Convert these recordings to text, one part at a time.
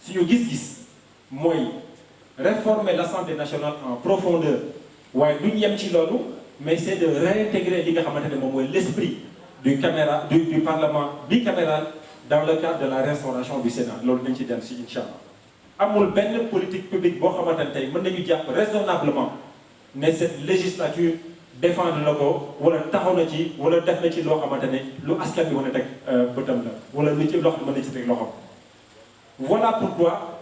suñu gis-gis mooy réformer l'Assemblée nationale en profondeur waaye duñ yem ci loolu mais c'est de réintégrer li nga xamante ne moom mooy l'esprit du parlement bicaméral dans le cadre de la restauration du Sénat loolu nañ ci dellu si incha allah amul benn politique publique boo xamante ne tey mën nañu jàpp raisonnablement ne cette législature défendre na ko wala taxaw na ci wala def na ci loo xamante ne lu askan bi mën a teg bëtam la wala lu ci loxo mën na ci teg loxo. Voilà pourquoi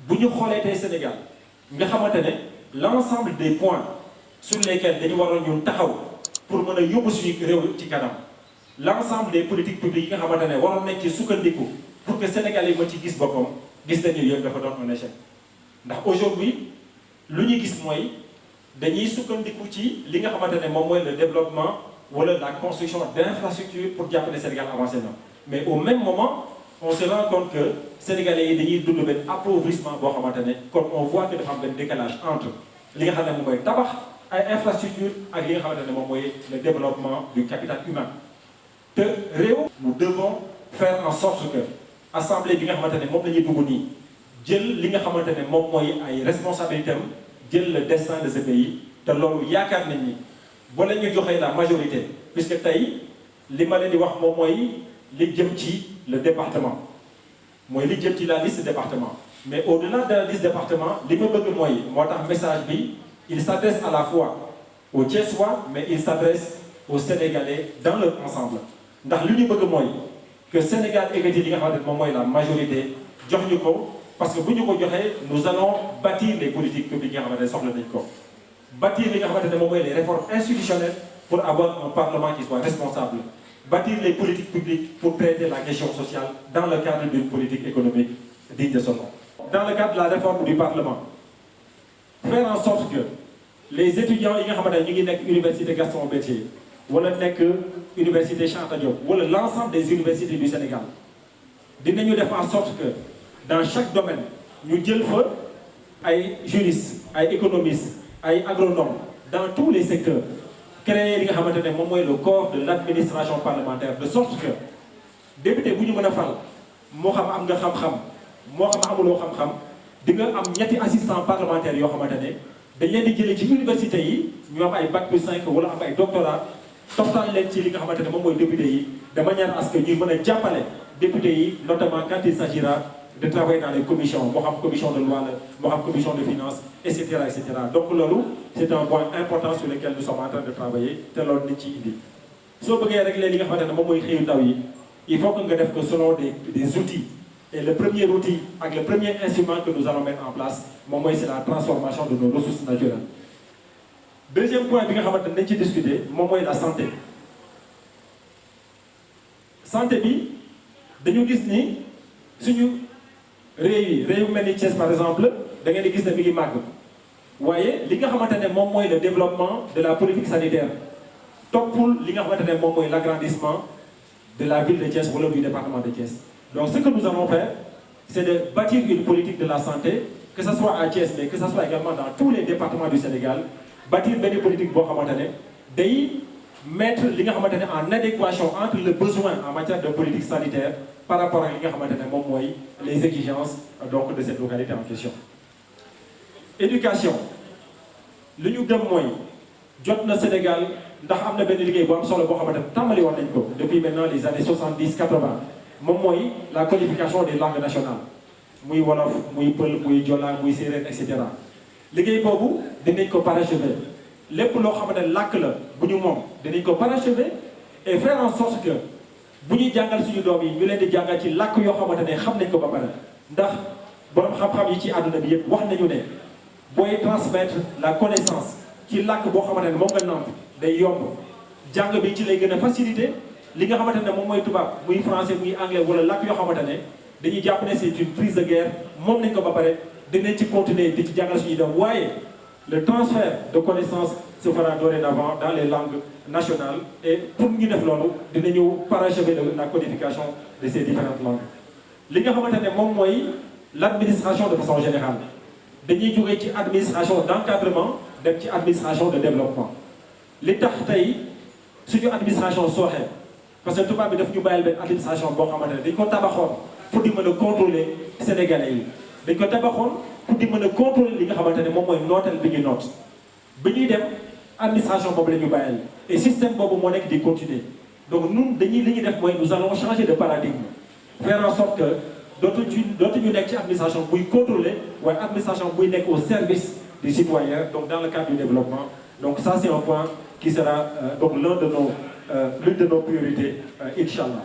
bu ñu xoolee tey Sénégal nga xamante ne l'ensemble des points sur lesquels dañu waroon ñun taxaw pour mën a yóbbu suñu réew ci kanam l'ensemble des politiques publiques yi nga xamante ne waroon nañ ci sukkandiku pour que Sénégal yi mën ci gis boppam gis nañu yëpp dafa doon un échec ndax aujourd'hui lu ñu gis mooy dañuy sukkandiku ci li nga xamante ne moom mooy le développement wala la construction d'infrastructures pour jàppale Sénégal avancé na mais au même moment on se rend compte que Sénégalais yi dañuy dund benn appauvrissement boo xamante ne kon on voit que dafa am benn décalage entre li nga xam ne moom mooy tabax ay infrastructures ak li nga xamante ne moom mooy le développement du capital humain te réew nous devons faire en sorte que assemblée bi nga xamante ne moom la ñuy dugg nii jël li nga xamante ne moom mooy ay responsabilités am jël le destin de ce pays te loolu yaakaar nañ ni boo leen ñu joxee la majorité puisque tey li ma leen di wax moom mooy li jëm ci le département mooy li jëm ci la liste département mais au-delà de la liste département li ma bëgg mooy moo tax message bi il s'adresse à la fois aux Thiessois mais il s'adresse aux Sénégalais dans leur ensemble ndax li ñu bëgg mooy que Sénégal égati li nga xamante ne moom mooy la majorité jox ñu ko parce que bu ñu ko joxee nous allons bâtir les politiques publiques yi nga xamante ne soxla nañ ko bâtir li nga xamante ne moom mooy les réformes institutionnelles pour avoir un parlement qui soit responsable bâtir les politiques publiques pour traiter la question sociale dans le cadre d'une politique économique digne de son nom. Dans le cadre de la réforme du Parlement, faire en sorte que les étudiants yi nga xamante ne ñu ngi nekk université Gaston Berger wala nekk université Cheikh Anta Diop wala l'ensemble des universités du Sénégal dinañu def en sorte que dans chaque domaine ñu jël fa ay juristes ay économistes ay agronomes dans tous les secteurs créer li nga xamante ne moom mooy le corps de l'administration parlementaire de sorte que député bu ñu mën a fal moo xam am nga xam-xam moo xam amuloo xam-xam di nga am ñetti assistants parlementaires yoo xamante ne dañ leen di jëlee ci université yi ñu am ay bac plus 5 wala am ay doctorat toftal leen ci li nga xamante ne moom mooy député yi de manière à ce que ñuy mën a jàppale député yi notamment quand il s'agira de travailler dans les commissions moo xam commission de loi la moo xam commission de finances et cetera et cetera donc loolu c'est un point important sur lequel nous sommes en train de travailler te loolu nit ci indi soo bëggee régler li nga xamante ne moom mooy xëyu ndaw yi il faut que nga def ko selon des outils et le premier outil ak le premier instrument que nous allons mettre en place moom mooy c'est la transformation de nos ressources naturelles. Deuxième point bi nga xamante ne dañ ci discuter moom mooy la santé bi dañu gis ni suñu réew mel ni Thiès par exemple da ngeen di gis ne mi ngi màgg waaye li nga xamante ne moom mooy le développement de la politique sanitaire toppul li nga xamante ne moom mooy l'agrandissement de la ville de Thiès wala du département de Thiès. Donc ce que nous allons faire c'est de bâtir une politique de la santé que ça soit à Thiès mais que ça soit également dans tous les départements du Sénégal bâtir benn politique boo xamante ne day mettre li nga xamante ne en adéquation entre le besoin en matière de politique sanitaire par rapport ak li nga xamante ne moom mooy les exigences donc de cette localité en question. Éducation li ñu gëm mooy jot na Sénégal ndax am na benn liggéey bu am solo boo xamante ne tàmbali woon nañ ko depuis maintenant les années 70-80 moom mooy la codification des langues nationales muy wolof muy pël muy jola muy séeréer et cetera liggéey boobu dinañ ko parachever lépp loo xamante ne làkk la bu ñu moom dinañ ko parachever et faire en sorte que bu ñuy jàngal suñu doom yi ñu leen di jàngal ci làkk yoo xamante ne xam nañ ko ba pare ndax borom xam-xam yi ci àdduna bi yëpp wax nañu ne booy transmettre la connaissance ci làkk boo xamante ne moom nga namp day yomb jàng bi ci lay gën a facilité li nga xamante ne moom mooy tubaab muy français muy anglais wala làkk yoo xamante ne dañuy jàpp ne c'est une prise de guerre moom nañ ko ba pare dinañ ci continuer di ci jàngal suñuy doom waaye le transfert de connaissances se fera dorénavant dans les langues nationales et pour ñu def loolu dinañu parachever la codification de ces différentes langues. li nga xamante ne moom mooy l'administration de façon générale dañuy jógee ci administration d'encadrement dem ci administration de développement li tax tey suñu administration sooxee parce que tubaab bi daf ñu bàyyil benn administration boo xamante ne dañ ko tabaxoon pour di mën a contrôler sénégalais yi dañ ko tabaxoon pour di mën a contrôler li nga xamante ne moom mooy nooteel bi ñu noot bi ñuy dem administration boobu la ñu bàyyil et système boobu moo nekk di continuer donc ñun dañuy li ñuy def mooy nous allons changer de paradigme faire en sorte que dootuñu nekk ci administration buy contrôler waaye administration buy nekk au service des citoyens donc dans le cadre du développement donc ça c'est un point qui sera donc l'une de nos priorités inchallah